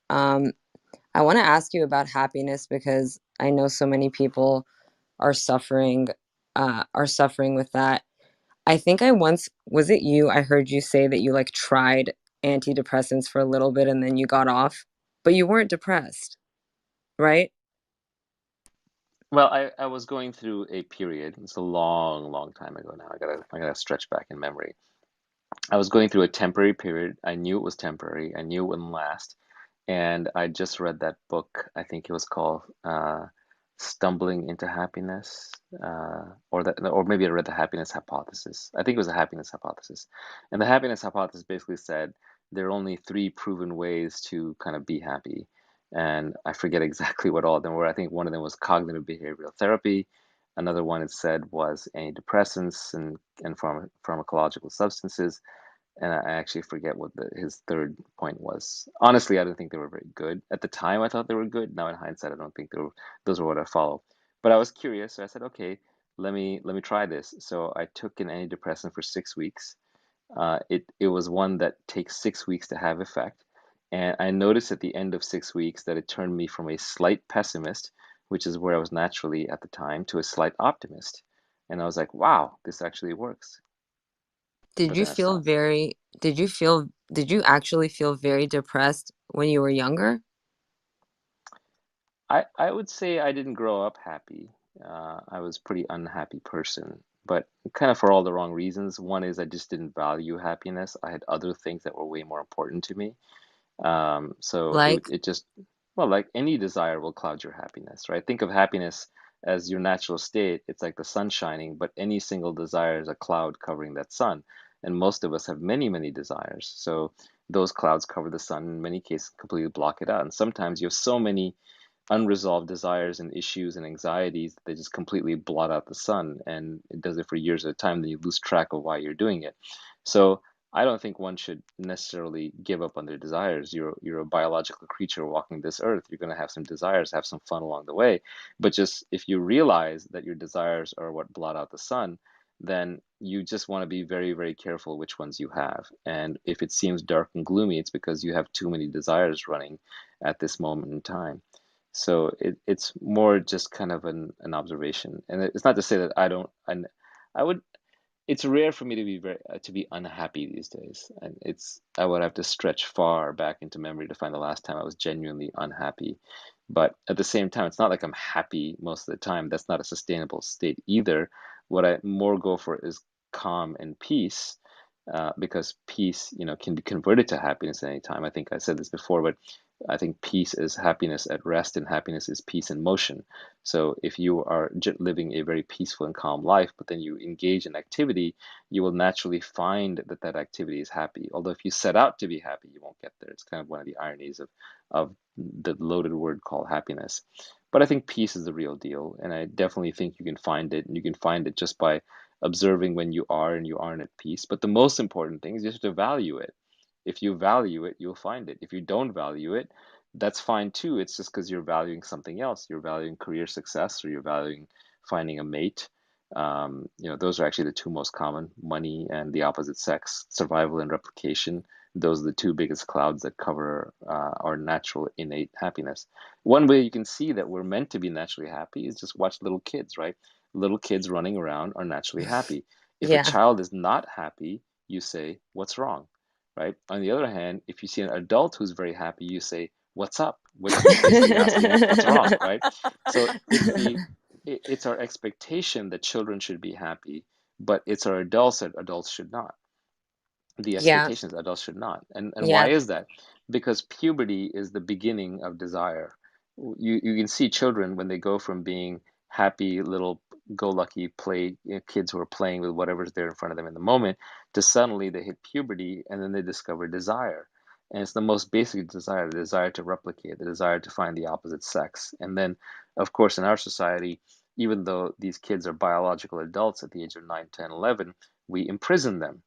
Um, I want to ask you about happiness because I know so many people are suffering with that. I think I once, was it you? I heard you say that you like tried antidepressants for a little bit and then you got off, but you weren't depressed, right? Well, I was going through a period. It's a long, long time ago now. I gotta stretch back in memory. I was going through a temporary period. I knew it was temporary. I knew it wouldn't last. And I just read that book. I think it was called Stumbling into Happiness, or maybe I read The Happiness Hypothesis. I think it was The Happiness Hypothesis. And the happiness hypothesis basically said there are only three proven ways to kind of be happy. And I forget exactly what all of them were. I think one of them was cognitive behavioral therapy. Another one it said was antidepressants and pharmacological substances. And I actually forget what his third point was. Honestly, I don't think they were very good. At the time, I thought they were good. Now, in hindsight, I don't think those were what I follow. But I was curious, so I said, okay, let me try this. So I took an antidepressant for 6 weeks. It was one that takes 6 weeks to have effect, and I noticed at the end of 6 weeks that it turned me from a slight pessimist, which is where I was naturally at the time, to a slight optimist. And I was like, wow, this actually works. Did But you then I feel stopped. very, did you actually feel very depressed when you were younger? I would say I didn't grow up happy. I was a pretty unhappy person, but kind of for all the wrong reasons. One is I just didn't value happiness. I had other things that were way more important to me. So it Like, it just, well, like any desire will cloud your happiness, right? Think of happiness as your natural state. It's like the sun shining, but any single desire is a cloud covering that sun. And most of us have many, many desires. So those clouds cover the sun in many cases, completely block it out. And sometimes you have so many unresolved desires and issues and anxieties that they just completely blot out the sun, and it does it for years at a time, then you lose track of why you're doing it. So I don't think one should necessarily give up on their desires. You're a biological creature walking this earth. You're going to have some desires, have some fun along the way. But just if you realize that your desires are what blot out the sun, then you just want to be very, very careful which ones you have. And if it seems dark and gloomy, it's because you have too many desires running at this moment in time. So it's more just kind of an observation, and it's not to say that I don't. And I would. It's rare for me to be to be unhappy these days, and it's I would have to stretch far back into memory to find the last time I was genuinely unhappy. But at the same time, it's not like I'm happy most of the time. That's not a sustainable state either. What I more go for is calm and peace, because peace, can be converted to happiness at any time. I think I said this before, but I think peace is happiness at rest, and happiness is peace in motion. So if you are living a very peaceful and calm life, but then you engage in activity, you will naturally find that that activity is happy. Although if you set out to be happy, you won't get there. It's kind of one of the ironies of the loaded word called happiness. But I think peace is the real deal, and I definitely think you can find it, and you can find it just by observing when you are and you aren't at peace. But the most important thing is just to value it. If you value it, you'll find it. If you don't value it, that's fine too. It's just because you're valuing something else. You're valuing career success, or you're valuing finding a mate. Those are actually the two most common, money and the opposite sex, survival and replication. Those are the two biggest clouds that cover our natural innate happiness. One way you can see that we're meant to be naturally happy is just watch little kids, right? Little kids running around are naturally happy. If a yeah, child is not happy, you say, "What's wrong?" Right? On the other hand, if you see an adult who's very happy, you say, "What's up?" Which is basically asking what's wrong, right? So it's our expectation that children should be happy, but it's our adults that adults should not. The yeah, expectations adults should not. And why yeah, is that? Because puberty is the beginning of desire. You can see children when they go from being happy little go-lucky kids who are playing with whatever's there in front of them in the moment, to suddenly they hit puberty and then they discover desire. And it's the most basic desire, the desire to replicate, the desire to find the opposite sex. And then, of course, in our society, even though these kids are biological adults at the age of 9, 10, 11, we imprison them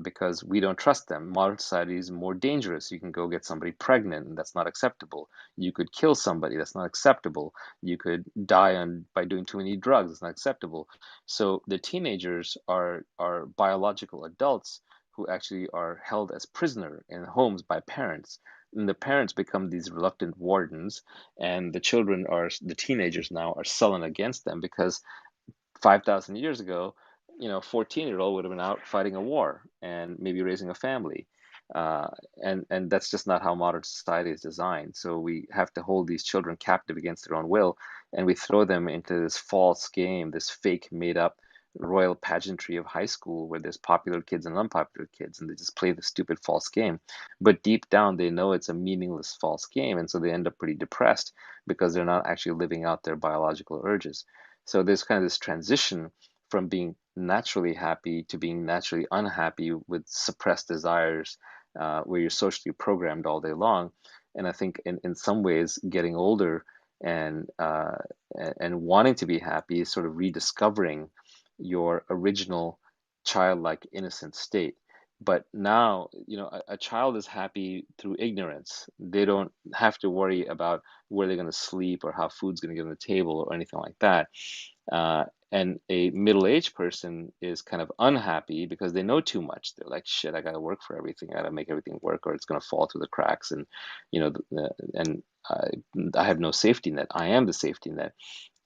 because we don't trust them. Modern society is more dangerous. You can go get somebody pregnant, and that's not acceptable. You could kill somebody, that's not acceptable. You could die by doing too many drugs, it's not acceptable. So the teenagers are biological adults who actually are held as prisoner in homes by parents. and the parents become these reluctant wardens, and the teenagers now are sullen against them because 5,000 years ago, 14-year-old would have been out fighting a war and maybe raising a family. Uh, and that's just not how modern society is designed. So we have to hold these children captive against their own will, and we throw them into this false game, this fake made up royal pageantry of high school where there's popular kids and unpopular kids, and they just play the stupid false game. But deep down, they know it's a meaningless false game, and so they end up pretty depressed because they're not actually living out their biological urges. So there's kind of this transition from being naturally happy to being naturally unhappy with suppressed desires, where you're socially programmed all day long. And I think in some ways, getting older and and wanting to be happy is sort of rediscovering your original childlike innocent state. But now, a child is happy through ignorance. They don't have to worry about where they're going to sleep or how food's going to get on the table or anything like that. Uh, and a middle-aged person is kind of unhappy because they know too much. They're like, shit, I got to work for everything. I got to make everything work, or it's going to fall through the cracks. And, and I have no safety net. I am the safety net.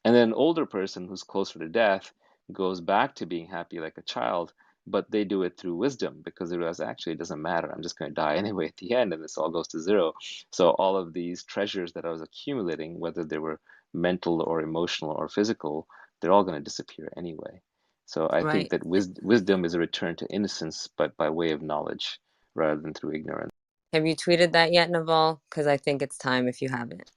And then an older person who's closer to death goes back to being happy like a child, but they do it through wisdom because they realize actually it doesn't matter. I'm just going to die anyway at the end, and this all goes to zero. So all of these treasures that I was accumulating, whether they were mental or emotional or physical, they're all going to disappear anyway. So I think Right. that wisdom is a return to innocence, but by way of knowledge rather than through ignorance. Have you tweeted that yet, Naval? Because I think it's time if you haven't.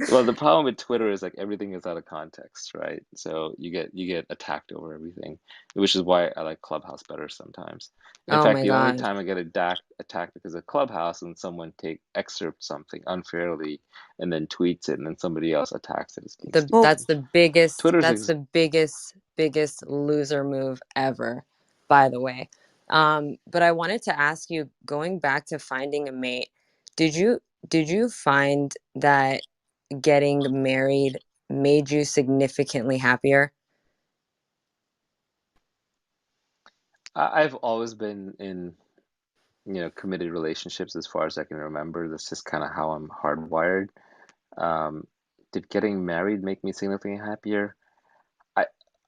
Well, the problem with Twitter is like everything is out of context, right? So you get attacked over everything, which is why I like Clubhouse better sometimes. In Oh fact, my the only God. time I get attacked because of Clubhouse when someone take excerpts something unfairly and then tweets it, and then somebody else attacks it as being The stupid. that's the biggest Twitter's that's ex the biggest loser move ever, by the way. But I wanted to ask you, going back to finding a mate, did you did you find that getting married made you significantly happier? I've always been in, committed relationships as far as I can remember. That's just kind of how I'm hardwired. Um, did getting married make me significantly happier?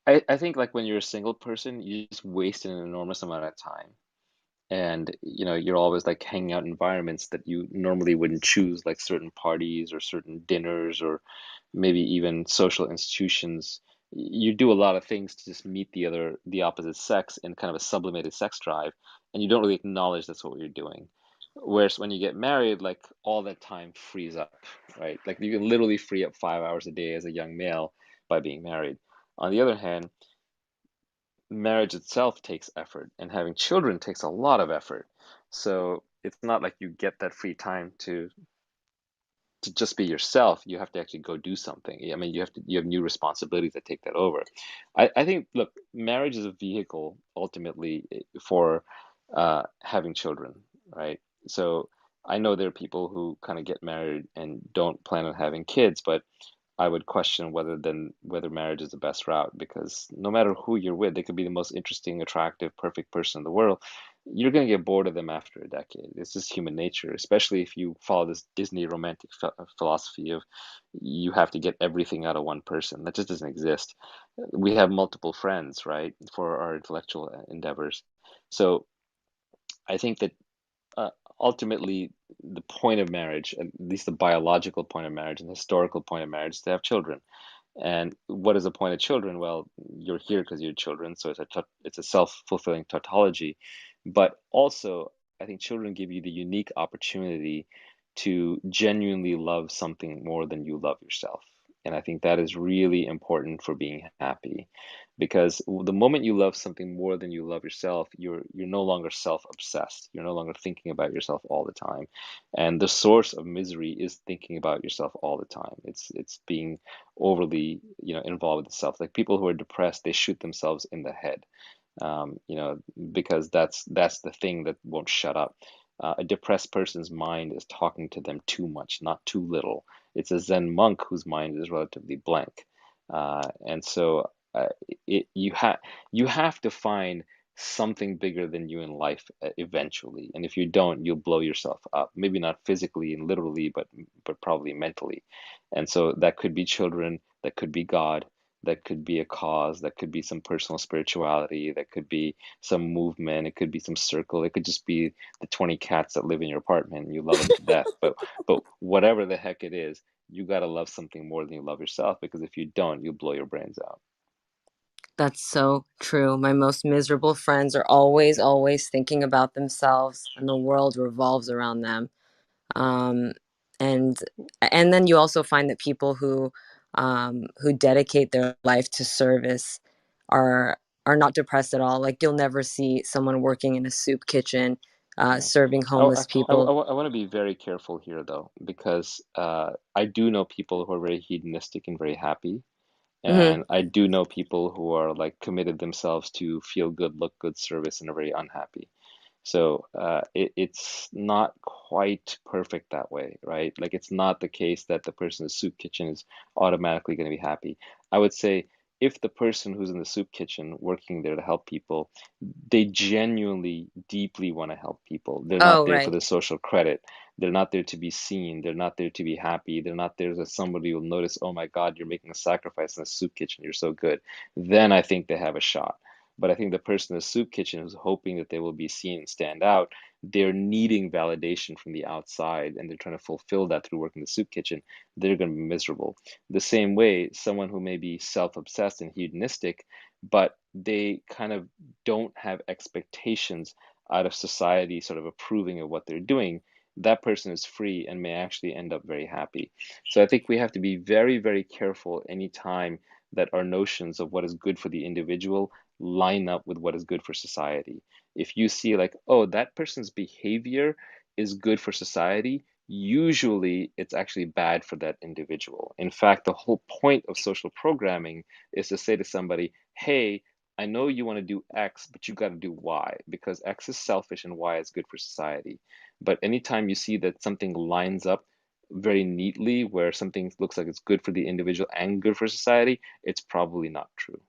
I, I think like when you're a single person, you just waste an enormous amount of time. And you're always like hanging out in environments that you normally wouldn't choose, like certain parties or certain dinners or maybe even social institutions. You do a lot of things to just meet the opposite sex in kind of a sublimated sex drive, and you don't really acknowledge that's what you're doing. Whereas when you get married, like all that time frees up, right? Like you can literally free up 5 hours a day as a young male by being married. On the other hand, marriage itself takes effort, and having children takes a lot of effort. So it's not like you get that free time to just be yourself. You have to actually go do something. I mean, you have new responsibilities that take that over. I think, look, marriage is a vehicle ultimately for having children, right? So I know there are people who kind of get married and don't plan on having kids, but I would question whether marriage is the best route, because no matter who you're with, they could be the most interesting, attractive, perfect person in the world. You're going to get bored of them after a decade. It's just human nature, especially if you follow this Disney romantic philosophy of you have to get everything out of one person. That just doesn't exist. We have multiple friends, right, for our intellectual endeavors. So I think that uh, ultimately the point of marriage, at least the biological point of marriage and the historical point of marriage, is to have children. And what is the point of children? Well, you're here because you're children, so it's a self-fulfilling tautology. But also, I think children give you the unique opportunity to genuinely love something more than you love yourself. And I think that is really important for being happy, because the moment you love something more than you love yourself, you're no longer self-obsessed. You're no longer thinking about yourself all the time. And the source of misery is thinking about yourself all the time. It's being overly, involved with self. Like people who are depressed, they shoot themselves in the head, because that's the thing that won't shut up. A depressed person's mind is talking to them too much, not too little. It's a Zen monk whose mind is relatively blank, and so you have to find something bigger than you in life eventually. And if you don't, you'll blow yourself up. Maybe not physically and literally, but probably mentally. And so that could be children, that could be God, that could be a cause, that could be some personal spirituality, that could be some movement, it could be some circle, it could just be the 20 cats that live in your apartment and you love them to death. But whatever the heck it is, you got to love something more than you love yourself, because if you don't, you'll blow your brains out. That's so true. My most miserable friends are always, always thinking about themselves, and the world revolves around them. Um, and and then you also find that people who dedicate their life to service are are not depressed at all. Like you'll never see someone working in a soup kitchen, Yeah. serving homeless people. I want to be very careful here though, because I do know people who are very hedonistic and very happy. Hmm. And I do know people who are like committed themselves to feel good, look good service and are very unhappy. So it's not quite perfect that way, right? Like it's not the case that the person in the soup kitchen is automatically going to be happy. I would say if the person who's in the soup kitchen working there to help people, they genuinely, deeply want to help people. They're not Oh, there for right. the social credit. They're not there to be seen. They're not there to be happy. They're not there that somebody will notice, oh my God, you're making a sacrifice in the soup kitchen. You're so good. Then I think they have a shot. But I think the person in the soup kitchen who's hoping that they will be seen and stand out, they're needing validation from the outside and they're trying to fulfill that through working in the soup kitchen, they're going to be miserable. The same way, someone who may be self-obsessed and hedonistic, but they kind of don't have expectations out of society sort of approving of what they're doing, that person is free and may actually end up very happy. So I think we have to be very, very careful anytime that our notions of what is good for the individual line up with what is good for society. If you see like, oh, that person's behavior is good for society, usually it's actually bad for that individual. In fact, the whole point of social programming is to say to somebody, hey, I know you want to do X, but you got to do Y because X is selfish and Y is good for society. But anytime you see that something lines up very neatly where something looks like it's good for the individual and good for society, it's probably not true.